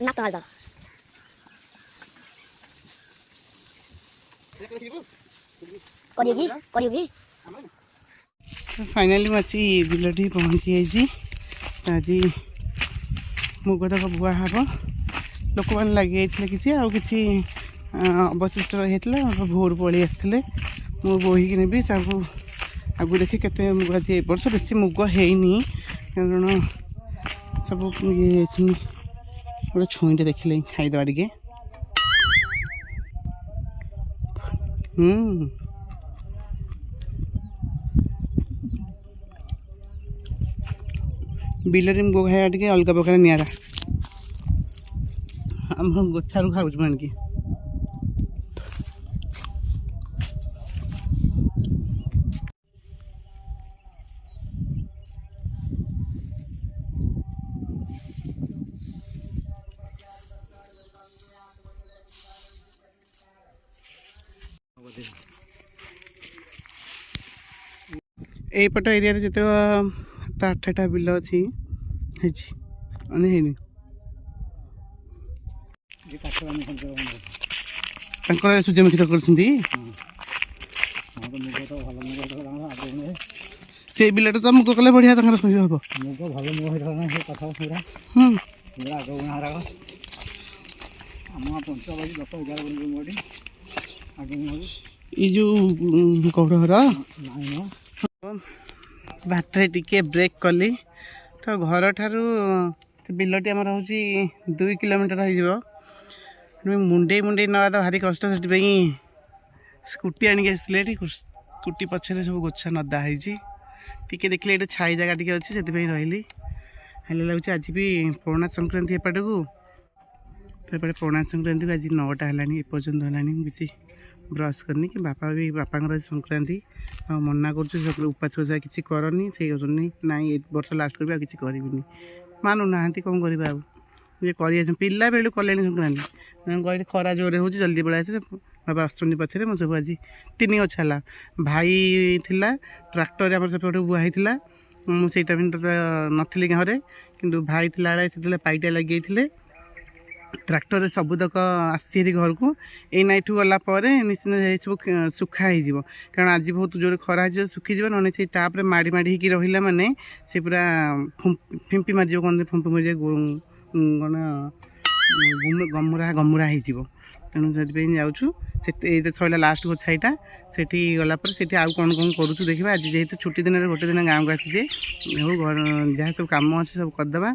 ना तो आलदा करियोगी फाइनाली मसी बिलटी पहुँची जाइए आज मुग तक बुआ हम लोक मैंने लगे किसी आउ कि अवशिष्ट रही है भोर पलि आसते मु बोहिकी नेबी आगु देखी केते मुग आज वर्ष बेसी मुग हैनी कारण सब ये गोटे छुईटे देखिले खाईदे टे बिलरे मुग खाया टे अलग प्रकार निरा आम गोछारू खाऊँ मानिकी यपट एरिया जिते 8टा बिल अच्छी है सूर्यमुखी तो कर से बिलटे तो मुग कले बढ़िया हम ये जो कौर बाटे टिके ब्रेक कली तो घर ठारू बिलटी आम हूँ 2 किलोमीटर हो मुंडे मुंडे ना तो भारी कष्ट से स्कूटी आणिक आसते स्कूटी पछरे सब गोछा नदा टी देखिले ये छाई जगह टी अच्छी से रही लगे आज भी पौना संक्रांति एपट को तो ये पौना संक्रांति को आज 9टा है एपर्तंत है किसी ब्रश करनी कि बापा भी बापा संक्रांति मना कर उपास उपास किसी करनी से ना वर्ष लास्ट कर किसी करी मानु ना कौन करवा कर पिला बेलू कले संक्रांति कहते खरा जोरे हो जल्दी पड़ा बाबा आसुँच पछे मो सब आज 3 गछ है भाई थिला ट्राक्टर आम सेपटे बुआ होता मुझे टाइम नी गाँव कि भाई थिला से पाइटा लगे ट्राक्टर सबुतक आसी घर को एना यू गलापर निश्चित सब सुखा हो कारण आज बहुत जोर खरा हो सुखीज ना से तापर माड़ी माड़ी होकर रहा माने से पूरा फिंपी मार कौन फुंपी मार कौन गमुरा गमुरा हो तेणु से जाऊँ से सैला लास्ट गछा यहाँ से गलापर से आउ कौन कौन करूँ देखा आज जेहेतु छुट्टी दिन गोटे दिन गाँव को आसीजे हो घर जहाँ सब कम अच्छे सब करदे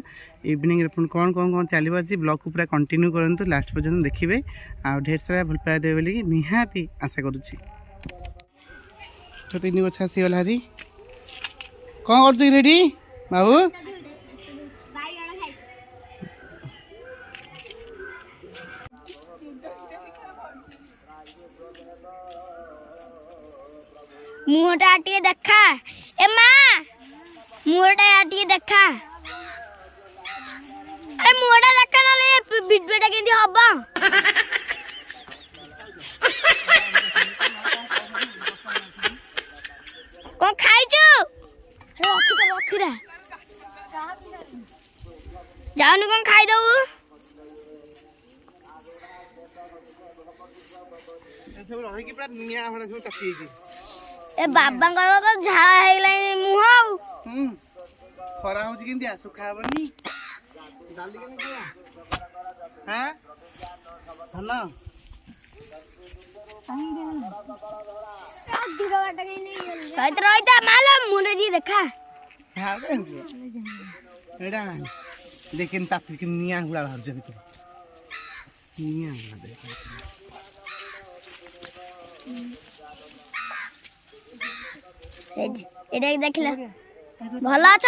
इवनिंग कौन कौन कौन चलो आज ब्लॉग को पूरा कंटिन्यू करूँ लास्ट पर्यटन देखिए आ ढेर सारा भल पाया देवे बोली निहाती आशा करुँची तो 3 गछ आसीगला हारी कौन कर रेडी बाबू मुहटा टी देखा ए मां मुहटा टी देखा अरे मुहटा देखा ना ले वीडियोटा केंदी हबा कौन खाइछु अरे रखी रे जाऊन कौन खाई दऊ सब रही कि पूरा निया भले सब तकी ए बाबा तो झाड़ा है मुह खरा हो कि सुखा हेनी डाली हाँ धन रही माला मुंडे देखा देखिए ताप निया गुड़ा बाहर भर निया एटा देखला भला छ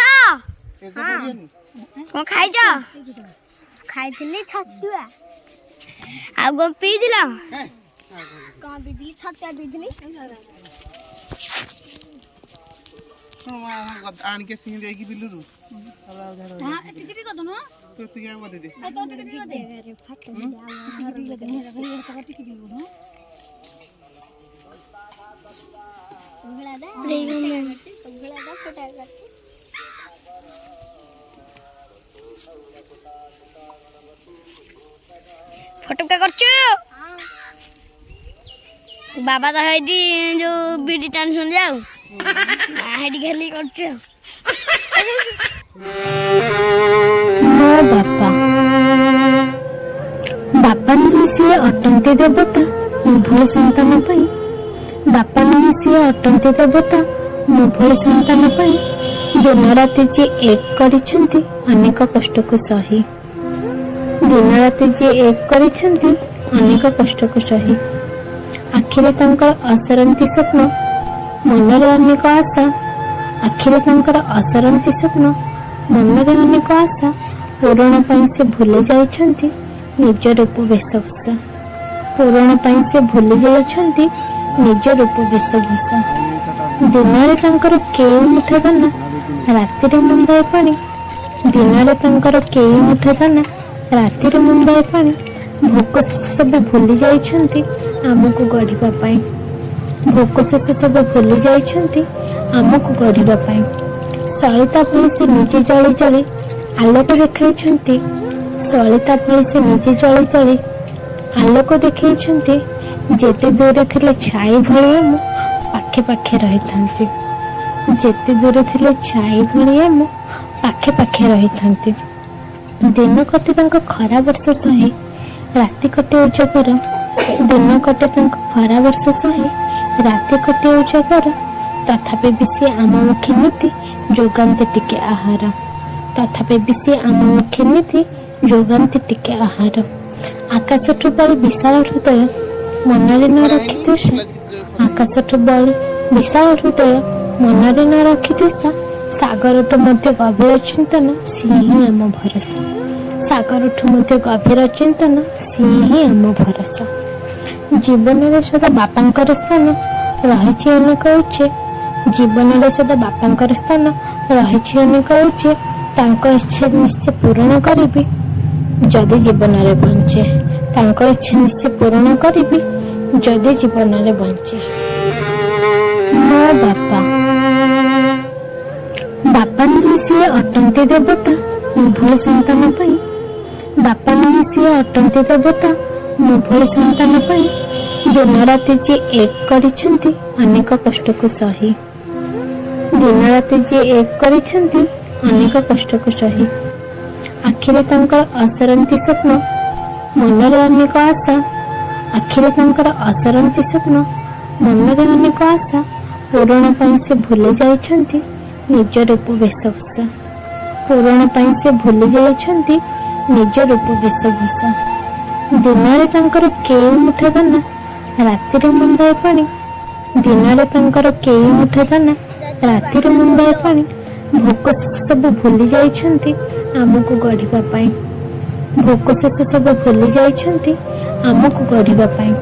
हां को खाइ छ खाइथिली छतुआ आ गो पी दिला का पी दिली छतुआ पी दिली आन के सिंह देगी बिल्लू हां टिकटी को दोनो तो क्या को दे दे तो टिकटी को दे रे फट टिकटी को दे रे का टिकटी को ना उंगला दा उंगला दा फटा करती ଫଟୋ କରୁଛୁ ବାବା ତ ହେଇଠି ଯୋଉ ବିଡି ଟାଣୁଛନ୍ତି ଆଉ ହେଇଠି ଖାଲି କରୁଛୁ ମୋ ବାପା ବାପା ନୁହେଁ ସିଏ ଅଟନ୍ତି ଦେବତା ମୋ ଭଳି ସନ୍ତାନ ପାଇଁ। ବାପା ନୁହେଁ ସିଏ ଅଟନ୍ତି ଦେବତା ମୋ ଭଳି ସନ୍ତାନ ପାଇଁ। ଦିନ ରାତି ଯିଏ ଏକ କରିଛନ୍ତି ଅନେକ କଷ୍ଟକୁ ସହି। ଦିନ ରାତି ଯିଏ ଏକ କରିଛନ୍ତି ଅନେକ କଷ୍ଟକୁ ସହି। ଆଖିରେ ତାଙ୍କର ଅସରନ୍ତି ସ୍ୱପ୍ନ ମନରେ ଅନେକ ଆଶା। ଆଖିରେ ତାଙ୍କର ଅସରନ୍ତି ସ୍ୱପ୍ନ ମନରେ ଅନେକ ଆଶା। ପୂରଣ ପାଇଁ ସେ ଭୁଲି ଯାଇଛନ୍ତି ନିଜ ରୂପ ବେଶଭୂଷା। ପୂରଣ ପାଇଁ ସେ ଭୁଲି ଯାଇଛନ୍ତି ନିଜ ରୂପ ବେଶଭୂଷା। ଦିନରେ ତାଙ୍କର କେଇ ମୁଠା ଦାନା ରାତିରେ ମୁଣ୍ଡାଏ ପାଣି। ଦିନରେ ତାଙ୍କର କେଇ ମୁଠା ଦାନା ରାତିରେ ମୁଣ୍ଡାଏ ପାଣି। ଭୋକ ଶୋଷ ସବୁ ଭୁଲି ଯାଇଛନ୍ତି ଆମକୁ ଗଢ଼ିବା ପାଇଁ। ଭୋକ ଶୋଷ ସବୁ ଭୁଲି ଯାଇଛନ୍ତି ଆମକୁ ଗଢ଼ିବା ପାଇଁ। ସଳିତା ଭଳି ସେ ନିଜେ ଜଳି ଜଳି ଆଲୋକ ଦେଖାଇଛନ୍ତି। ସଳିତା ଭଳି ସେ ନିଜେ ଜଳି ଜଳି ଆଲୋକ ଦେଖାଇଛନ୍ତି। ଯେତେ ଦୂରେ ଥିଲେ ଛାଇ ଭଳି ଆମ ପାଖେ ପାଖେ ରହିଥାନ୍ତି। ଯେତେ ଦୂରେ ଥିଲେ ଛାଇ ଭଳି ଆମ ପାଖେ ପାଖେ ରହିଥାନ୍ତି। ଦିନ କଟେ ତାଙ୍କ ଖରା ବର୍ଷ ସହି ରାତି କଟେ ଉଜାଗର। ଦିନ କଟେ ତାଙ୍କ ଖରା ବର୍ଷ ସହି ରାତି କଟେ ଉଜାଗର। ତଥାପି ବି ସେ ଆମ ମୁଖେ ନୀତି ଯୋଗାନ୍ତି ଟିକେ ଆହାର। ତଥାପି ବି ସେ ଆମ ମୁଖେ ନୀତି ଯୋଗାନ୍ତି ଟିକେ ଆହାର। ଆକାଶଠୁ ବଳି ବିଶାଳ ହୃଦୟ ମନରେ ନ ରଖି ତୃଷା। ଆକାଶଠୁ ବଳି ବିଶାଳ ହୃଦୟ ମନରେ ନ ରଖି ତୃଷା। ସାଗରଠୁ ମଧ୍ୟ ଗଭୀର ଚିନ୍ତନ ସିଏ ହିଁ ଆମ ଭରସା। ସାଗରଠୁ ମଧ୍ୟ ଗଭୀର ଚିନ୍ତନ ସିଏ ହିଁ ଆମ ଭରସା। ଜୀବନରେ ସଦା ବାପାଙ୍କର ସ୍ଥାନ ରହିଛି ଅନେକ ଉଚ୍ଚେ। ଜୀବନରେ ସଦା ବାପାଙ୍କର ସ୍ଥାନ ରହିଛି ଅନେକ ଉଚ୍ଚେ। ତାଙ୍କ ଇଚ୍ଛା ନିଶ୍ଚୟ ପୂରଣ କରିବି ଯଦି ଜୀବନରେ ବଞ୍ଚେ। ତାଙ୍କ ଇଚ୍ଛା ନିଶ୍ଚୟ ପୂରଣ କରିବି ଯଦି ଜୀବନରେ ବଞ୍ଚେ। ମୋ ବାପା ବାପା ନୁହେଁ ସିଏ ଅଟନ୍ତି ଦେବତା ମୋ ଭଳି ସନ୍ତାନ ପାଇଁ। ବାପା ନୁହେଁ ସିଏ ଅଟନ୍ତି ଦେବତା ମୋ ଭଳି ସନ୍ତାନ ପାଇଁ। ଦିନ ରାତି ଯିଏ ଏକ କରିଛନ୍ତି ଅନେକ କଷ୍ଟକୁ ସହି। ଦିନ ରାତି ଯିଏ ଏକ କରିଛନ୍ତି ଅନେକ କଷ୍ଟକୁ ସହି। ଆଖିରେ ତାଙ୍କର ଅସରନ୍ତି ସ୍ୱପ୍ନ ମନରେ ଅନେକ ଆଶା। ଆଖିରେ ତାଙ୍କର ଅସରନ୍ତି ସ୍ୱପ୍ନ ମନରେ ଅନେକ ଆଶା। ପୂରଣ ପାଇଁ ସେ ଭୁଲି ଯାଇଛନ୍ତି ନିଜ ରୂପ ବେଶଭୂଷା। ପୂରଣ ପାଇଁ ସେ ଭୁଲି ଯାଇଛନ୍ତି ନିଜ ରୂପ ବେଶଭୂଷା। ଦିନରେ ତାଙ୍କର କେଇ ମୁଠା ଦାନା ରାତିରେ ମୁଣ୍ଡାଏ ପାଣି। ଦିନରେ ତାଙ୍କର କେଇ ମୁଠା ଦାନା ରାତିରେ ମୁଣ୍ଡାଏ ପାଣି। ଭୋକ ଶୋଷ ସବୁ ଭୁଲି ଯାଇଛନ୍ତି ଆମକୁ ଗଢ଼ିବା ପାଇଁ। ଭୋକ ଶୋଷ ସବୁ ଭୁଲି ଯାଇଛନ୍ତି ଆମକୁ ଗଢ଼ିବା ପାଇଁ।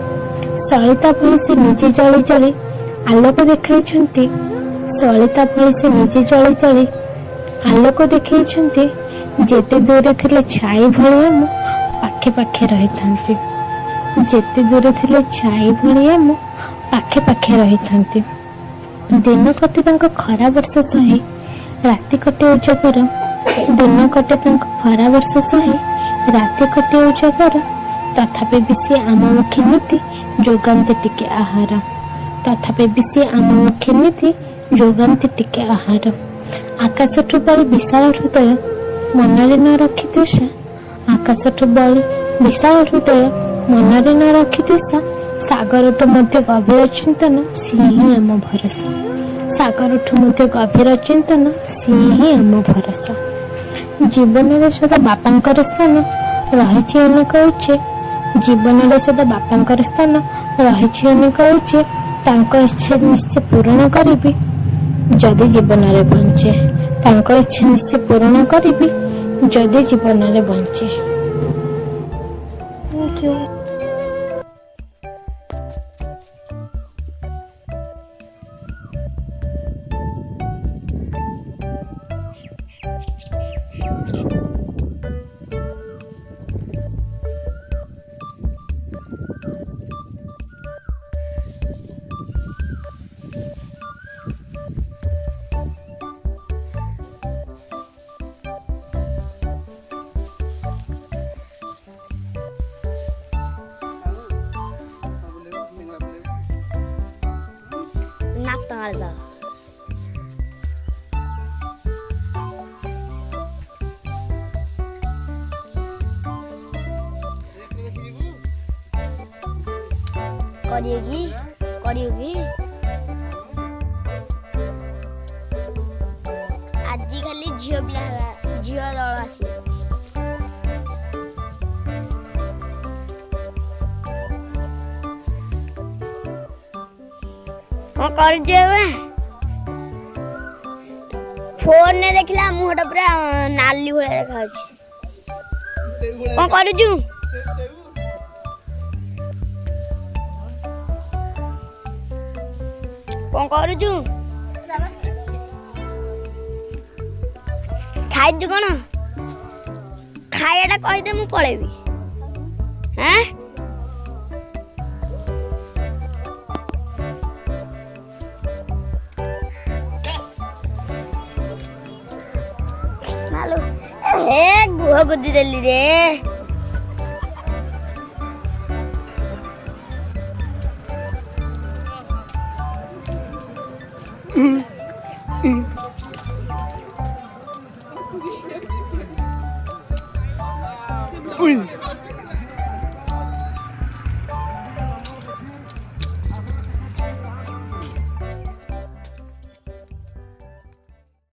ସଳିତା ଭଳି ସେ ନିଜେ ଜଳି ଜଳି ଆଲୋକ ଦେଖାଇଛନ୍ତି। ସଳିତା ଭଳି ସେ ନିଜେ ଜଳି ଜଳି ଆଲୋକ ଦେଖାଇଛନ୍ତି। ଯେତେ ଦୂରେ ଥିଲେ ଛାଇ ଭଳି ଆମ ପାଖେ ପାଖେ ରହିଥାନ୍ତି। ଯେତେ ଦୂରେ ଥିଲେ ଛାଇ ଭଳି ଆମ ପାଖେ ପାଖେ ରହିଥାନ୍ତି। ଦିନ କଟେ ତାଙ୍କ ଖରା ବର୍ଷ ସହି ରାତି କଟେ ଉଜାଗର। ଦିନ କଟେ ତାଙ୍କ ଖରା ବର୍ଷ ସହି ରାତି କଟେ ଉଜାଗର। ତଥାପି ବି ସେ ଆମ ମୁଖେ ନୀତି ଯୋଗାନ୍ତି ଟିକେ ଆହାର। ତଥାପି ବି ସେ ଆମ ମୁଖେ ନୀତି ଯୋଗାନ୍ତି ଟିକେ ଆହାର। ଆକାଶଠୁ ବଳି ବିଶାଳ ହୃଦୟ ମନରେ ନ ରଖି ତୃଷା। ଆକାଶଠୁ ବଳି ବିଶାଳ ହୃଦୟ ମନରେ ନ ରଖି ତୃଷା। ସାଗରଠୁ ମଧ୍ୟ ଗଭୀର ଚିନ୍ତନ ସିଏ ହିଁ ଆମ ଭରସା। ସାଗରଠୁ ମଧ୍ୟ ଗଭୀର ଚିନ୍ତନ ସିଏ ହିଁ ଆମ ଭରସା। ଜୀବନରେ ସଦା ବାପାଙ୍କର ସ୍ଥାନ ରହିଛି ଅନେକ ଉଚ୍ଚେ। ଜୀବନରେ ସଦା ବାପାଙ୍କର ସ୍ଥାନ ରହିଛି ଅନେକ ଉଚ୍ଚେ। ତାଙ୍କ ଇଚ୍ଛା ନିଶ୍ଚୟ ପୂରଣ କରିବି ଯଦି ଜୀବନରେ ବଞ୍ଚେ। ତାଙ୍କ ଇଚ୍ଛା ନିଶ୍ଚୟ ପୂରଣ କରିବି ଯଦି ଜୀବନରେ ବଞ୍ଚେ। Thank you. ମାରିଦବ। କରିବି ଆଜି ଖାଲି ଝିଅ ଦଳ ଆସିବ। କଣ କରୁଛୁ ଏବେ? ଫୋନରେ ଦେଖିଲା ମୁହଁଟା ପୁରା ନାଲି ଭଳିଆ ଦେଖାଯାଉଛି। କଣ କରୁଛୁ? କଣ କରୁଛୁ? ଖାଇଛୁ କଣ? ଖାଇବାଟା କହିଦେ ମୁଁ ପଳେଇବି। ହାଁ ହେ ଗୁହ ଗୁଦି ଦେଲି ରେ। Uy.